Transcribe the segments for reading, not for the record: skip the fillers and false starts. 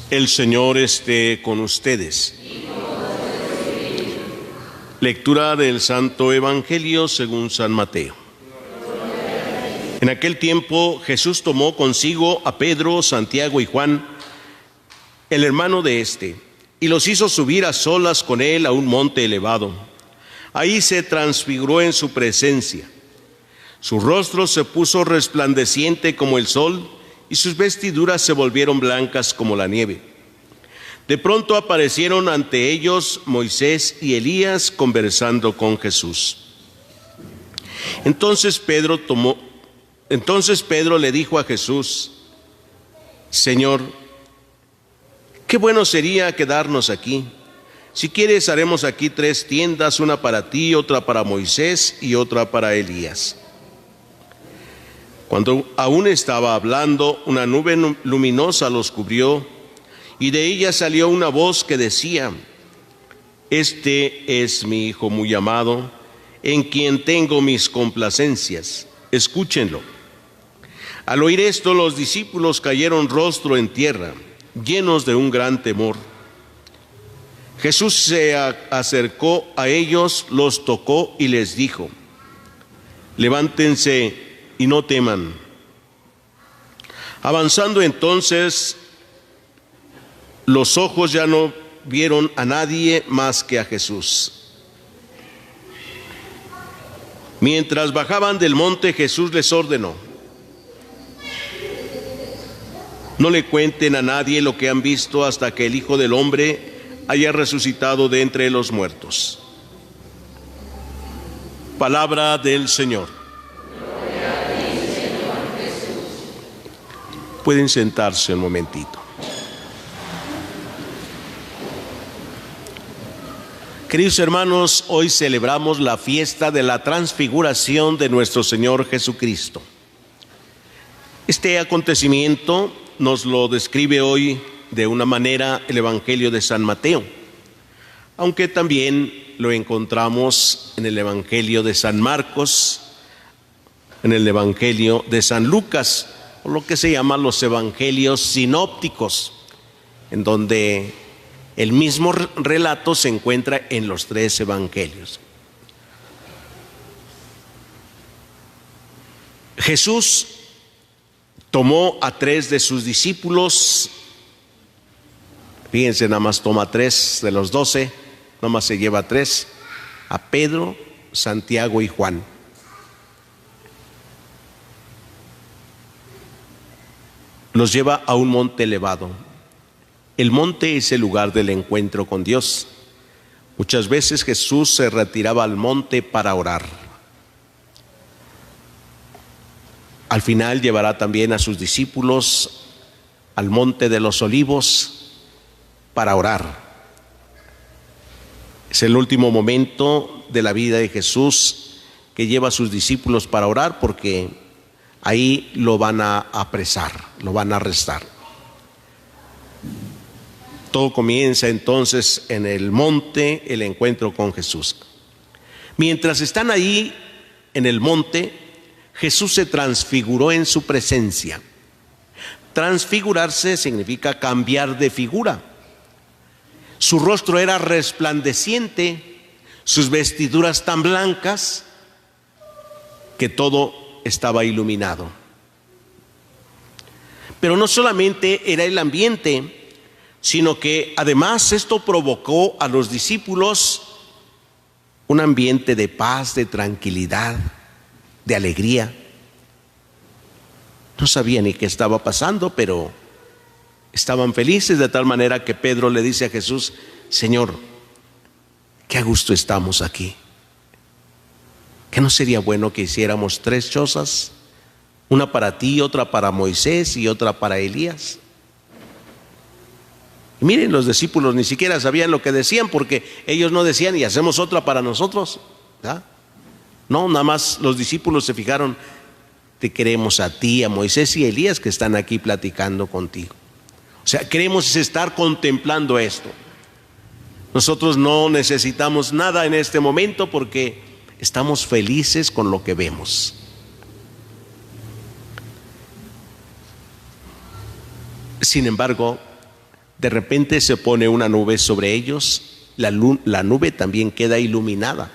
El Señor esté con ustedes. Lectura del Santo Evangelio según San Mateo. En aquel tiempo Jesús tomó consigo a Pedro, Santiago y Juan, el hermano de éste, y los hizo subir a solas con él a un monte elevado. Ahí se transfiguró en su presencia. Su rostro se puso resplandeciente como el sol, y sus vestiduras se volvieron blancas como la nieve. De pronto aparecieron ante ellos Moisés y Elías conversando con Jesús. Entonces Pedro le dijo a Jesús: Señor, qué bueno sería quedarnos aquí. Si quieres, haremos aquí 3 tiendas, una para ti, otra para Moisés y otra para Elías. Cuando aún estaba hablando, una nube luminosa los cubrió, y de ella salió una voz que decía: Este es mi Hijo muy amado, en quien tengo mis complacencias. Escúchenlo. Al oír esto, los discípulos cayeron rostro en tierra, llenos de un gran temor. Jesús se acercó a ellos, los tocó y les dijo: Levántense y no teman. Avanzando entonces, los ojos ya no vieron a nadie más que a Jesús. Mientras bajaban del monte, Jesús les ordenó: No le cuenten a nadie lo que han visto hasta que el Hijo del Hombre haya resucitado de entre los muertos. Palabra del Señor. Pueden sentarse un momentito. Queridos hermanos, hoy celebramos la fiesta de la transfiguración de nuestro Señor Jesucristo. Este acontecimiento nos lo describe hoy de una manera el Evangelio de San Mateo, aunque también lo encontramos en el Evangelio de San Marcos, en el Evangelio de San Lucas, o lo que se llaman los evangelios sinópticos, en donde el mismo relato se encuentra en los 3 evangelios. Jesús tomó a 3 de sus discípulos. Fíjense, nada más toma 3 de los 12, nada más se lleva 3, a Pedro, Santiago y Juan. Los lleva a un monte elevado. El monte es el lugar del encuentro con Dios. Muchas veces Jesús se retiraba al monte para orar. Al final llevará también a sus discípulos al monte de los Olivos para orar. Es el último momento de la vida de Jesús que lleva a sus discípulos para orar, porque ahí lo van a apresar, lo van a arrestar. Todo comienza entonces en el monte, el encuentro con Jesús. Mientras están ahí en el monte, Jesús se transfiguró en su presencia. Transfigurarse significa cambiar de figura. Su rostro era resplandeciente, sus vestiduras tan blancas que todo estaba iluminado. Pero no solamente era el ambiente, sino que además esto provocó a los discípulos un ambiente de paz, de tranquilidad, de alegría. No sabían ni qué estaba pasando, pero estaban felices, de tal manera que Pedro le dice a Jesús: Señor, qué a gusto estamos aquí. ¿Qué no sería bueno que hiciéramos 3 chozas? Una para ti, otra para Moisés y otra para Elías. Y miren, los discípulos ni siquiera sabían lo que decían, porque ellos no decían: y hacemos otra para nosotros, ¿verdad? No, nada más los discípulos se fijaron: te queremos a ti, a Moisés y a Elías que están aquí platicando contigo. O sea, queremos estar contemplando esto. Nosotros no necesitamos nada en este momento porque estamos felices con lo que vemos. Sin embargo, De repente se pone una nube sobre ellos, la nube también queda iluminada.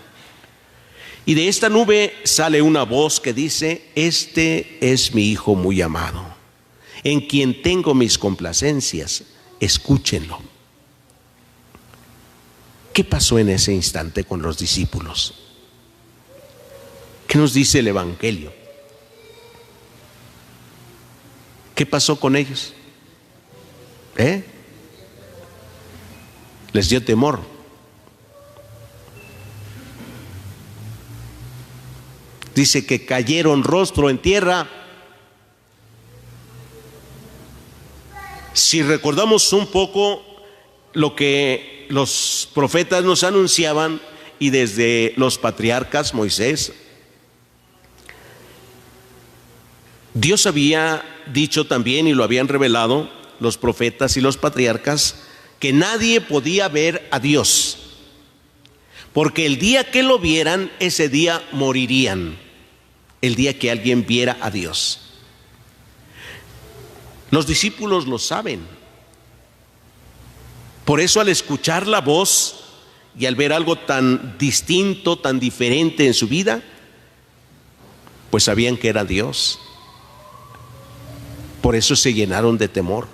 Y de esta nube sale una voz que dice: este es mi Hijo muy amado, en quien tengo mis complacencias, escúchenlo. ¿Qué pasó en ese instante con los discípulos? ¿Qué nos dice el Evangelio? ¿Qué pasó con ellos? Les dio temor. Dice que cayeron rostro en tierra. Si recordamos un poco lo que los profetas nos anunciaban, y desde los patriarcas, Moisés, Dios había dicho también, y lo habían revelado los profetas y los patriarcas, que nadie podía ver a Dios, porque el día que lo vieran, ese día morirían. El día que alguien viera a Dios. Los discípulos lo saben. Por eso, al escuchar la voz y al ver algo tan distinto, tan diferente en su vida, pues sabían que era Dios. Por eso se llenaron de temor.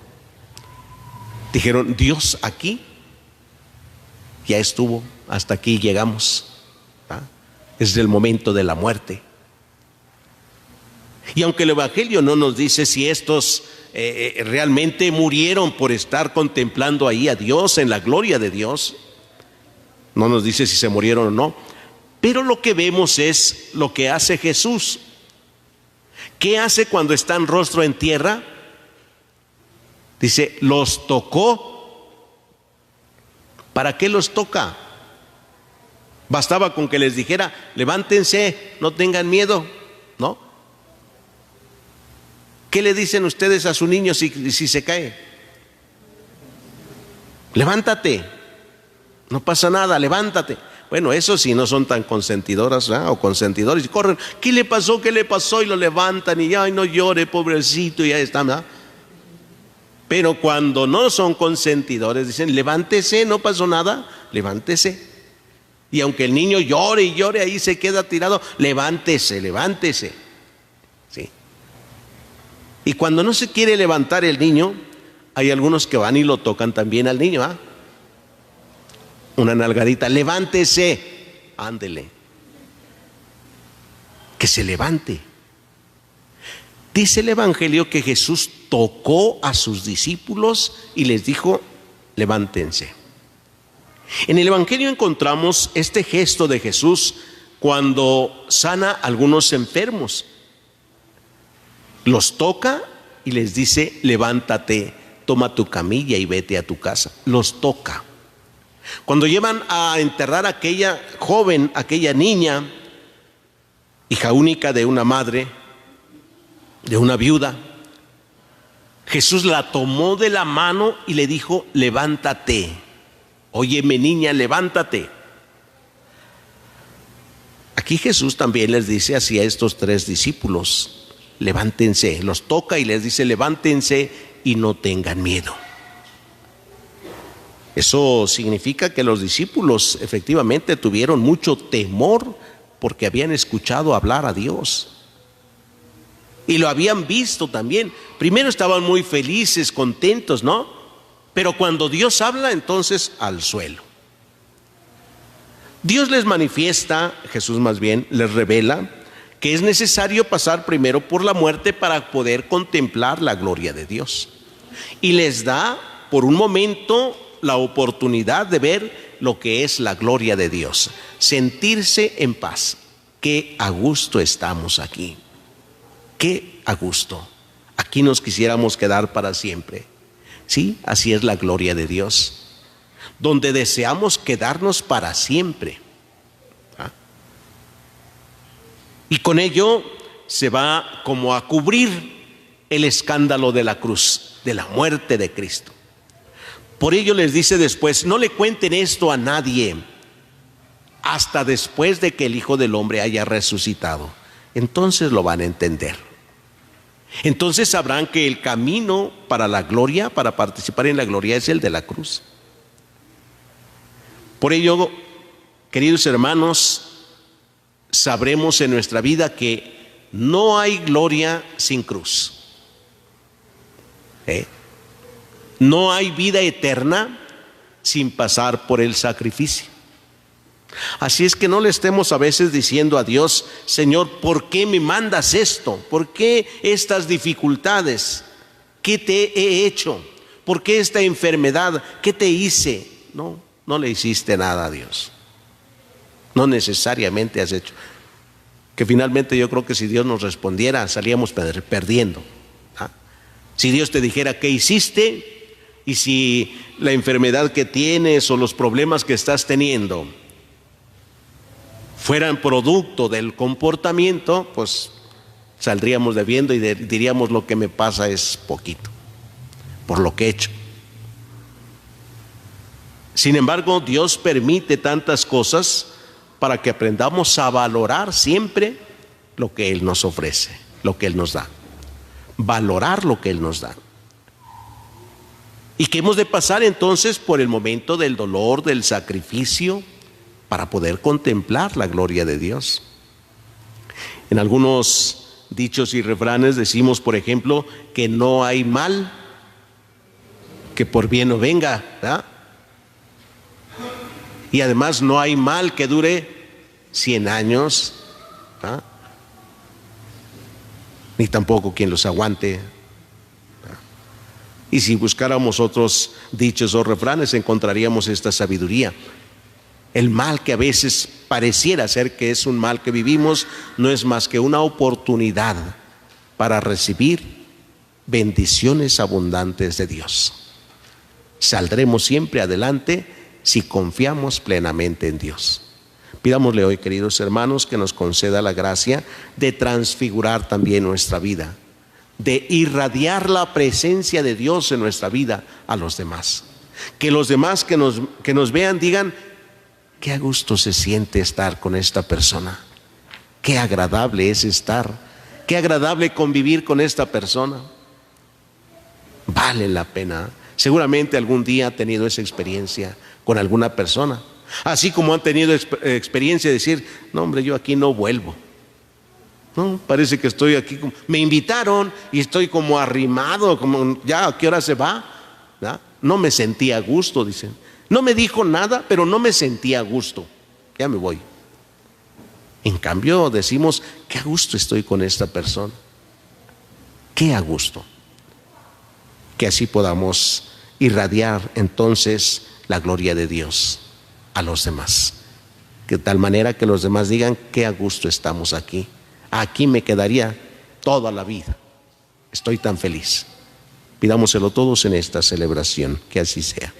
Dijeron: Dios aquí ya estuvo, hasta aquí llegamos. Es el momento de la muerte. Y aunque el Evangelio no nos dice si estos realmente murieron por estar contemplando ahí a Dios, en la gloria de Dios, no nos dice si se murieron o no, pero lo que vemos es lo que hace Jesús. ¿Qué hace cuando están rostro en tierra? Dice: los tocó. ¿Para qué los toca? Bastaba con que les dijera: levántense, no tengan miedo, ¿no? ¿Qué le dicen ustedes a su niño si se cae? Levántate, no pasa nada, levántate. Bueno, eso sí, no son tan consentidoras, ¿verdad? O consentidores, y corren: ¿qué le pasó? ¿Qué le pasó? Y lo levantan y: ay, no llore, pobrecito, y ya está, ¿verdad? Pero cuando no son consentidores, dicen: levántese, no pasó nada, levántese. Y aunque el niño llore y llore, ahí se queda tirado: levántese, levántese. ¿Sí? Y cuando no se quiere levantar el niño, hay algunos que van y lo tocan también al niño, ¿ah? Una nalgadita: levántese, ándele, que se levante. Dice el Evangelio que Jesús tocó a sus discípulos y les dijo: levántense. En el Evangelio encontramos este gesto de Jesús cuando sana a algunos enfermos. Los toca y les dice: levántate, toma tu camilla y vete a tu casa. Los toca. Cuando llevan a enterrar a aquella joven, aquella niña, hija única de una madre, de una viuda, Jesús la tomó de la mano y le dijo: levántate. Óyeme, niña, levántate. Aquí Jesús también les dice así a estos 3 discípulos: levántense. Los toca y les dice: levántense y no tengan miedo. Eso significa que los discípulos efectivamente tuvieron mucho temor, porque habían escuchado hablar a Dios y lo habían visto también. Primero estaban muy felices, contentos, ¿no? Pero cuando Dios habla, entonces al suelo. Dios les manifiesta, Jesús más bien les revela, que es necesario pasar primero por la muerte para poder contemplar la gloria de Dios. Y les da por un momento la oportunidad de ver lo que es la gloria de Dios, sentirse en paz. Qué a gusto estamos aquí, qué a gusto. Aquí nos quisiéramos quedar para siempre. Sí, así es la gloria de Dios, donde deseamos quedarnos para siempre. Y con ello se va como a cubrir el escándalo de la cruz, de la muerte de Cristo. Por ello les dice después: no le cuenten esto a nadie hasta después de que el Hijo del Hombre haya resucitado. Entonces lo van a entender. Entonces sabrán que el camino para la gloria, para participar en la gloria, es el de la cruz. Por ello, queridos hermanos, sabremos en nuestra vida que no hay gloria sin cruz. No hay vida eterna sin pasar por el sacrificio. Así es que no le estemos a veces diciendo a Dios: Señor, ¿por qué me mandas esto? ¿Por qué estas dificultades? ¿Qué te he hecho? ¿Por qué esta enfermedad? ¿Qué te hice? No le hiciste nada a Dios. No necesariamente has hecho. Que finalmente yo creo que si Dios nos respondiera, salíamos perdiendo. Si Dios te dijera qué hiciste, y si la enfermedad que tienes o los problemas que estás teniendo fueran producto del comportamiento, pues saldríamos debiendo y diríamos: lo que me pasa es poquito por lo que he hecho. Sin embargo, Dios permite tantas cosas para que aprendamos a valorar siempre lo que Él nos ofrece, lo que Él nos da. Valorar lo que Él nos da. Y que hemos de pasar entonces por el momento del dolor, del sacrificio, para poder contemplar la gloria de Dios. En algunos dichos y refranes decimos, por ejemplo, que no hay mal que por bien no venga, ¿verdad? Y además no hay mal que dure 100 años, ¿verdad? Ni tampoco quien los aguante, ¿verdad? Y si buscáramos otros dichos o refranes, encontraríamos esta sabiduría. El mal que a veces pareciera ser que es un mal que vivimos, no es más que una oportunidad para recibir bendiciones abundantes de Dios. Saldremos siempre adelante si confiamos plenamente en Dios. Pidámosle hoy, queridos hermanos, que nos conceda la gracia de transfigurar también nuestra vida, de irradiar la presencia de Dios en nuestra vida a los demás. Que los demás que nos vean digan: qué a gusto se siente estar con esta persona, qué agradable es estar, qué agradable convivir con esta persona. Vale la pena. Seguramente algún día ha tenido esa experiencia con alguna persona, así como han tenido experiencia de decir: no, hombre, yo aquí no vuelvo. No, parece que estoy aquí, me invitaron y estoy como arrimado, como ya, ¿a qué hora se va? ¿No? No me sentía a gusto, dicen. No me dijo nada, pero no me sentía a gusto. Ya me voy. En cambio decimos: qué a gusto estoy con esta persona. Qué a gusto. Que así podamos irradiar entonces la gloria de Dios a los demás. De tal manera que los demás digan: qué a gusto estamos aquí. Aquí me quedaría toda la vida. Estoy tan feliz. Pidámoselo todos en esta celebración. Que así sea.